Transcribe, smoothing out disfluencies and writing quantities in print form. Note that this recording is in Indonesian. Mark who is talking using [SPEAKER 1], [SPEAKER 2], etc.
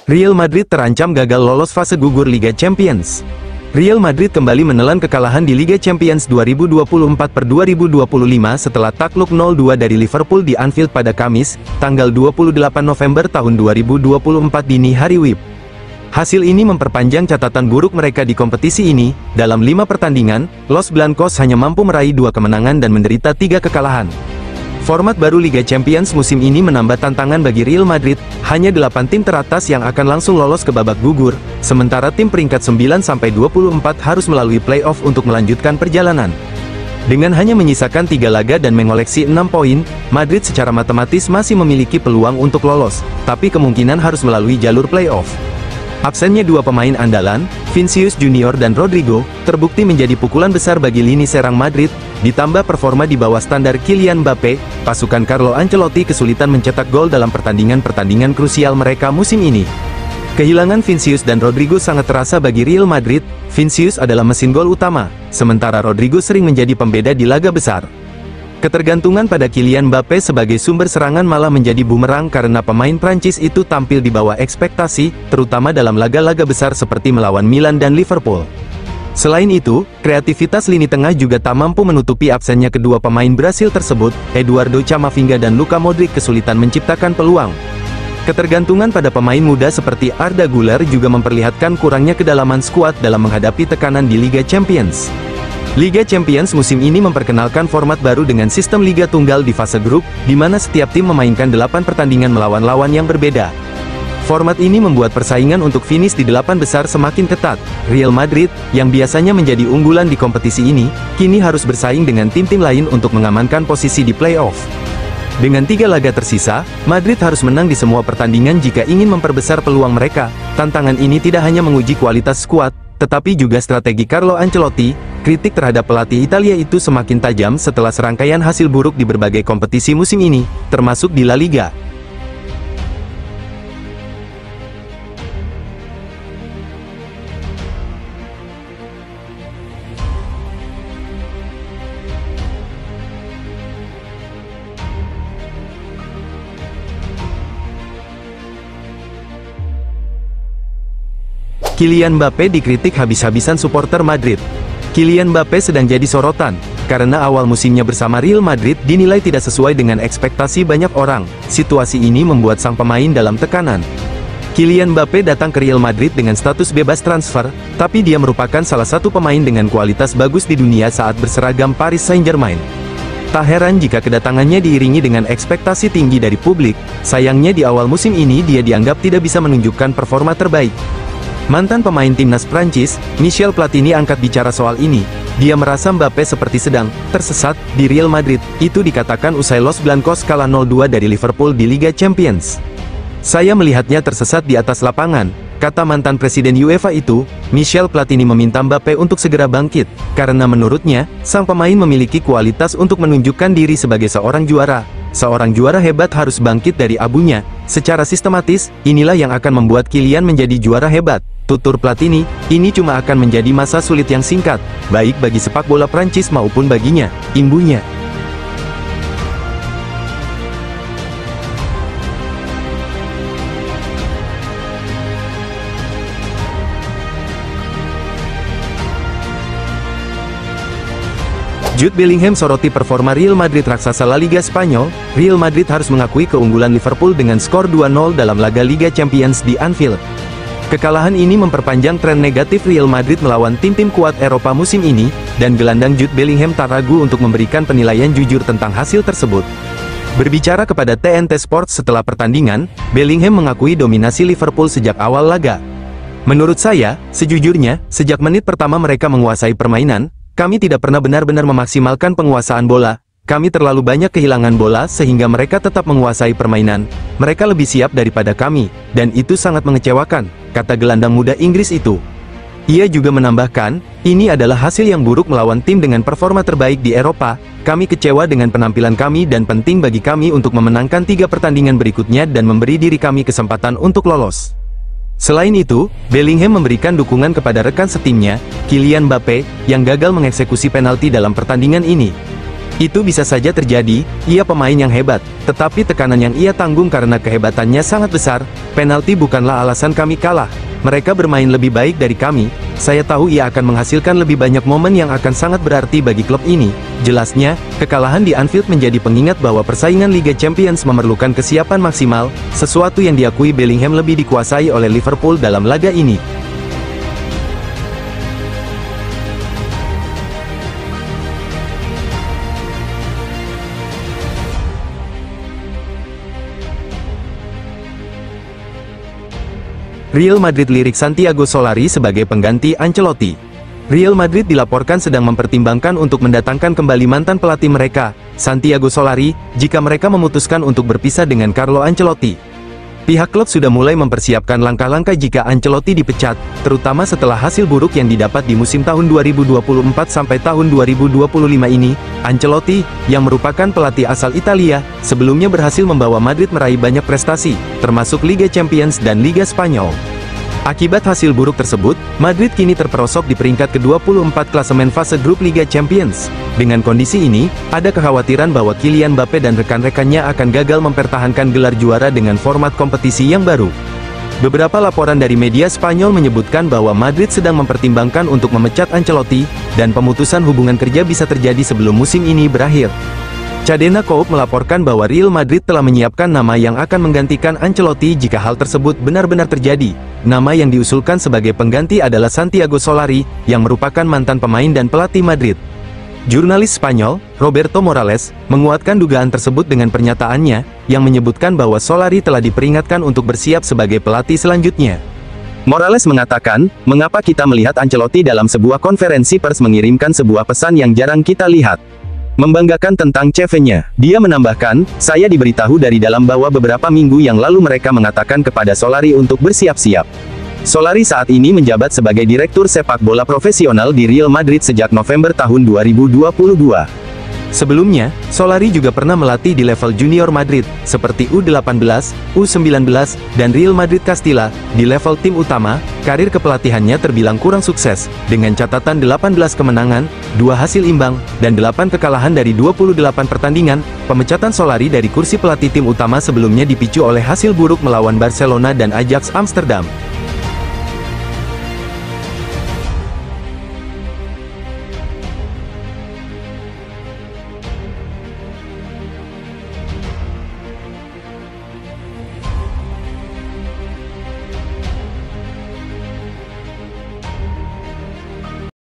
[SPEAKER 1] Real Madrid terancam gagal lolos fase gugur Liga Champions. Real Madrid kembali menelan kekalahan di Liga Champions 2024/2025 setelah takluk 0-2 dari Liverpool di Anfield pada Kamis, tanggal 28 November tahun 2024 dini hari WIB. Hasil ini memperpanjang catatan buruk mereka di kompetisi ini. Dalam 5 pertandingan, Los Blancos hanya mampu meraih 2 kemenangan dan menderita 3 kekalahan. Format baru Liga Champions musim ini menambah tantangan bagi Real Madrid, hanya 8 tim teratas yang akan langsung lolos ke babak gugur, sementara tim peringkat 9-24 harus melalui playoff untuk melanjutkan perjalanan. Dengan hanya menyisakan 3 laga dan mengoleksi 6 poin, Madrid secara matematis masih memiliki peluang untuk lolos, tapi kemungkinan harus melalui jalur playoff. Absennya 2 pemain andalan, Vinicius Junior dan Rodrigo, terbukti menjadi pukulan besar bagi lini serang Madrid, ditambah performa di bawah standar Kylian Mbappe, pasukan Carlo Ancelotti kesulitan mencetak gol dalam pertandingan-pertandingan krusial mereka musim ini. Kehilangan Vinicius dan Rodrigo sangat terasa bagi Real Madrid. Vinicius adalah mesin gol utama, sementara Rodrigo sering menjadi pembeda di laga besar. Ketergantungan pada Kylian Mbappe sebagai sumber serangan malah menjadi bumerang karena pemain Prancis itu tampil di bawah ekspektasi, terutama dalam laga-laga besar seperti melawan Milan dan Liverpool. Selain itu, kreativitas lini tengah juga tak mampu menutupi absennya kedua pemain Brasil tersebut, Eduardo Camavinga dan Luka Modric kesulitan menciptakan peluang. Ketergantungan pada pemain muda seperti Arda Güler juga memperlihatkan kurangnya kedalaman skuad dalam menghadapi tekanan di Liga Champions. Liga Champions musim ini memperkenalkan format baru dengan sistem Liga Tunggal di fase grup, di mana setiap tim memainkan 8 pertandingan melawan lawan yang berbeda. Format ini membuat persaingan untuk finish di 8 besar semakin ketat. Real Madrid, yang biasanya menjadi unggulan di kompetisi ini, kini harus bersaing dengan tim-tim lain untuk mengamankan posisi di playoff. Dengan 3 laga tersisa, Madrid harus menang di semua pertandingan jika ingin memperbesar peluang mereka. Tantangan ini tidak hanya menguji kualitas skuad, tetapi juga strategi Carlo Ancelotti. Kritik terhadap pelatih Italia itu semakin tajam setelah serangkaian hasil buruk di berbagai kompetisi musim ini, termasuk di La Liga. Kylian Mbappe dikritik habis-habisan supporter Madrid. Kylian Mbappe sedang jadi sorotan, karena awal musimnya bersama Real Madrid dinilai tidak sesuai dengan ekspektasi banyak orang. Situasi ini membuat sang pemain dalam tekanan. Kylian Mbappe datang ke Real Madrid dengan status bebas transfer, tapi dia merupakan salah satu pemain dengan kualitas bagus di dunia saat berseragam Paris Saint-Germain. Tak heran jika kedatangannya diiringi dengan ekspektasi tinggi dari publik. Sayangnya di awal musim ini dia dianggap tidak bisa menunjukkan performa terbaik. Mantan pemain timnas Prancis, Michel Platini angkat bicara soal ini. Dia merasa Mbappe seperti sedang tersesat di Real Madrid. Itu dikatakan usai Los Blancos kalah 0-2 dari Liverpool di Liga Champions. Saya melihatnya tersesat di atas lapangan, kata mantan presiden UEFA itu. Michel Platini meminta Mbappe untuk segera bangkit, karena menurutnya, sang pemain memiliki kualitas untuk menunjukkan diri sebagai seorang juara. Seorang juara hebat harus bangkit dari abunya. Secara sistematis, inilah yang akan membuat Kylian menjadi juara hebat. Tutur Platini, ini cuma akan menjadi masa sulit yang singkat, baik bagi sepak bola Prancis maupun baginya, imbuhnya. Jude Bellingham soroti performa Real Madrid raksasa La Liga Spanyol. Real Madrid harus mengakui keunggulan Liverpool dengan skor 2-0 dalam laga Liga Champions di Anfield. Kekalahan ini memperpanjang tren negatif Real Madrid melawan tim-tim kuat Eropa musim ini, dan gelandang Jude Bellingham tak ragu untuk memberikan penilaian jujur tentang hasil tersebut. Berbicara kepada TNT Sports setelah pertandingan, Bellingham mengakui dominasi Liverpool sejak awal laga. Menurut saya, sejujurnya, sejak menit pertama mereka menguasai permainan, kami tidak pernah benar-benar memaksimalkan penguasaan bola. Kami terlalu banyak kehilangan bola sehingga mereka tetap menguasai permainan. Mereka lebih siap daripada kami, dan itu sangat mengecewakan, kata gelandang muda Inggris itu. Ia juga menambahkan, ini adalah hasil yang buruk melawan tim dengan performa terbaik di Eropa. Kami kecewa dengan penampilan kami dan penting bagi kami untuk memenangkan 3 pertandingan berikutnya dan memberi diri kami kesempatan untuk lolos. Selain itu, Bellingham memberikan dukungan kepada rekan setimnya, Kylian Mbappe, yang gagal mengeksekusi penalti dalam pertandingan ini. Itu bisa saja terjadi, ia pemain yang hebat, tetapi tekanan yang ia tanggung karena kehebatannya sangat besar. Penalti bukanlah alasan kami kalah. Mereka bermain lebih baik dari kami. Saya tahu ia akan menghasilkan lebih banyak momen yang akan sangat berarti bagi klub ini. Jelasnya, kekalahan di Anfield menjadi pengingat bahwa persaingan Liga Champions memerlukan kesiapan maksimal, sesuatu yang diakui Bellingham lebih dikuasai oleh Liverpool dalam laga ini. Real Madrid lirik Santiago Solari sebagai pengganti Ancelotti. Real Madrid dilaporkan sedang mempertimbangkan untuk mendatangkan kembali mantan pelatih mereka, Santiago Solari, jika mereka memutuskan untuk berpisah dengan Carlo Ancelotti. Pihak klub sudah mulai mempersiapkan langkah-langkah jika Ancelotti dipecat, terutama setelah hasil buruk yang didapat di musim tahun 2024 sampai tahun 2025 ini. Ancelotti, yang merupakan pelatih asal Italia, sebelumnya berhasil membawa Madrid meraih banyak prestasi, termasuk Liga Champions dan Liga Spanyol. Akibat hasil buruk tersebut, Madrid kini terperosok di peringkat ke-24 klasemen fase grup Liga Champions. Dengan kondisi ini, ada kekhawatiran bahwa Kylian Mbappe dan rekan-rekannya akan gagal mempertahankan gelar juara dengan format kompetisi yang baru. Beberapa laporan dari media Spanyol menyebutkan bahwa Madrid sedang mempertimbangkan untuk memecat Ancelotti, dan pemutusan hubungan kerja bisa terjadi sebelum musim ini berakhir. Cadena Coupe melaporkan bahwa Real Madrid telah menyiapkan nama yang akan menggantikan Ancelotti jika hal tersebut benar-benar terjadi. Nama yang diusulkan sebagai pengganti adalah Santiago Solari, yang merupakan mantan pemain dan pelatih Madrid. Jurnalis Spanyol, Roberto Morales, menguatkan dugaan tersebut dengan pernyataannya, yang menyebutkan bahwa Solari telah diperingatkan untuk bersiap sebagai pelatih selanjutnya. Morales mengatakan, "Mengapa kita melihat Ancelotti dalam sebuah konferensi pers mengirimkan sebuah pesan yang jarang kita lihat? Membanggakan tentang CV-nya. Dia menambahkan, saya diberitahu dari dalam bahwa beberapa minggu yang lalu mereka mengatakan kepada Solari untuk bersiap-siap." Solari saat ini menjabat sebagai direktur sepak bola profesional di Real Madrid sejak November tahun 2022. Sebelumnya, Solari juga pernah melatih di level junior Madrid, seperti U18, U19, dan Real Madrid Castilla. Di level tim utama, karir kepelatihannya terbilang kurang sukses, dengan catatan 18 kemenangan, 2 hasil imbang, dan 8 kekalahan dari 28 pertandingan. Pemecatan Solari dari kursi pelatih tim utama sebelumnya dipicu oleh hasil buruk melawan Barcelona dan Ajax Amsterdam.